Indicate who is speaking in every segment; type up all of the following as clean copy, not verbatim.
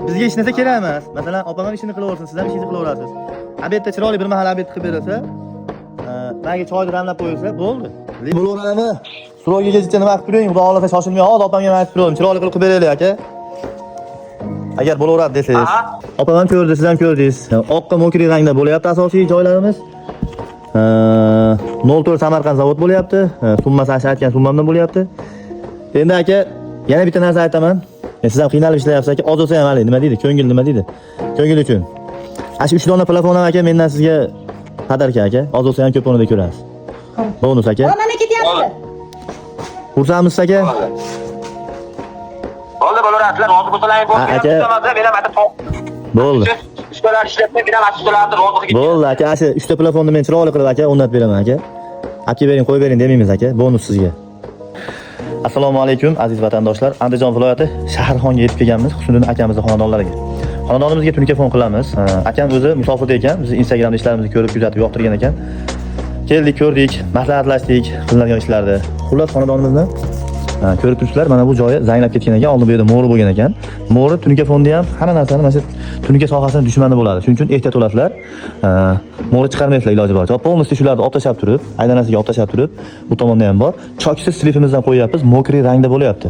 Speaker 1: Bizga hech narsa kerak emas. Masalan, opam ishini qilaversin, siz ham ishingizni qilaverasiz. Albatta chiroyli bir mahal obed qilib berasa, menga choyni damlab qo'yilsa, bo'ldi. Bo'laveradi. Suroga kechgacha nima qilib turing, xudo xolasa shoshilmay, hozir opamga aytib turaman, chiroyli qilib beraylik aka. Agar bo'laveradi desangiz. Opam ham ko'rdi, siz ham ko'rdingiz. Oqqa mokri rangda bo'layapti asosiy joylarimiz. 04 Samarqand zavod bo'layapti. Summasi aytgan summamdan bo'layapti. Endi aka, yana bitta narsa aytaman. Siz ham qiynalib ishlayapsiz aka, oz bo'lsa ham hali nima deydi? Ko'ngil nima deydi? Ko'ngil uchun. Ash 3 dona plafon ham aka mendan sizga qadarka aka. Oz bo'lsa ham ko'p o'rnida ko'rasiz. Bonus aka.
Speaker 2: Mana ketyapti.
Speaker 1: Kursamiz aka.
Speaker 3: Bo'ldi, bo'laverasizlar. Rozi bo'lsalaring bo'ldi.
Speaker 1: Aka.
Speaker 3: Men ham aytib
Speaker 1: Bo'ldi.
Speaker 3: ishlar ishlatmay, men ham asistlarni rozi qilib.
Speaker 1: Bo'ldi aka, asha 3 ta plafonni men chiroyli qilib aka o'rnatib beraman aka. Aka bering, qo'yib bering demaymiz aka. Bonus sizga. Assalomu alaykum aziz vatandoshlar. Andijon viloyati Shahrixonga yetib kelganmiz. Husniddin akamizning xonadonlariga. Xonadonimizga telefon qilamiz. Akam o'zi musofirda ekan. Bizni Instagramda ishlarimizni ko'rib, kuzatib, yoqtirgan ekan. Keldik, ko'rdik, maslahatlashdik qilinadigan ishlarni. Xullas xonadonimizni ko'rib turibsizlar. Mana bu joyi zanglab ketgan ekan. Oldin bu yerda mo'ri bo'lgan ekan. Mo'ri tunuka fondi ham hamma narsani mana shu tunuka sohasining dushmani bo'ladi. Shuning uchun ehtiyot bo'lasizlar. Mo'ri chiqarmaysizlar iloji boricha. Polностью shularni olib tashlab turib, aylanasiga olib tashlab turib, bu tomonda ham bor. Choksiz slifimizdan qo'yyapmiz, mokri rangda bo'layapti.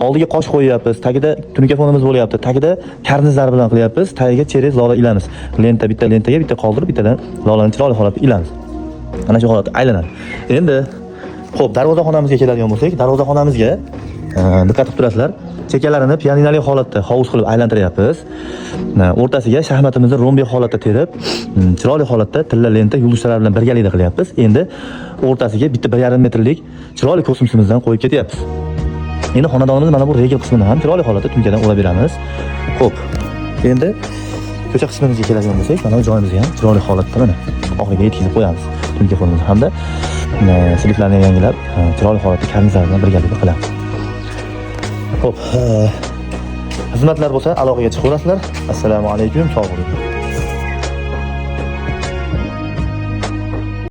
Speaker 1: Oldiga qosh qo'yyapmiz, tagida tunuka fonimiz bo'layapti. Tagida karnizlar bilan qilyapmiz, tagiga cherez lola ilamiz. Lenta bitta lentaga bitta qoldirib, bittadan lolani chiroyli holatda ilamiz. Ana shu holatda aylanadi. Endi xo'p, darvozaxonamizga keladigan bo'lsak, darvozaxonamizga diqqat qilib turasizlar. Chekalarini pianinali holatda hovuz qilib aylantiryapmiz. O'rtasiga shaxmatimizni rombi holatda terib, chiroyli holatda tilla lenta yulduzlar bilan birgalikda qilyapmiz. Endi o'rtasiga bitta 1,5 metrlik chiroyli kosmosimizdan qo'yib ketyapmiz. Endi xonadonimiz mana bu regel qismini ham chiroyli holatda tunkadan o'rab beramiz. Xo'p. Endi ko'cha qismimizga keladigan bo'lsak, mana bu joyimizni ham chiroyli holatda mana oxiriga yetkazib qo'yamiz. Tunka fonimizni hamda sliflarni yangilab, chiroyli holatda karnizlar bilan birgalikda qilamiz. Xo'p, xizmatlar bo'lsa aloqaga chiqaverasizlar. Assalomu alaykum, sog' bo'ling.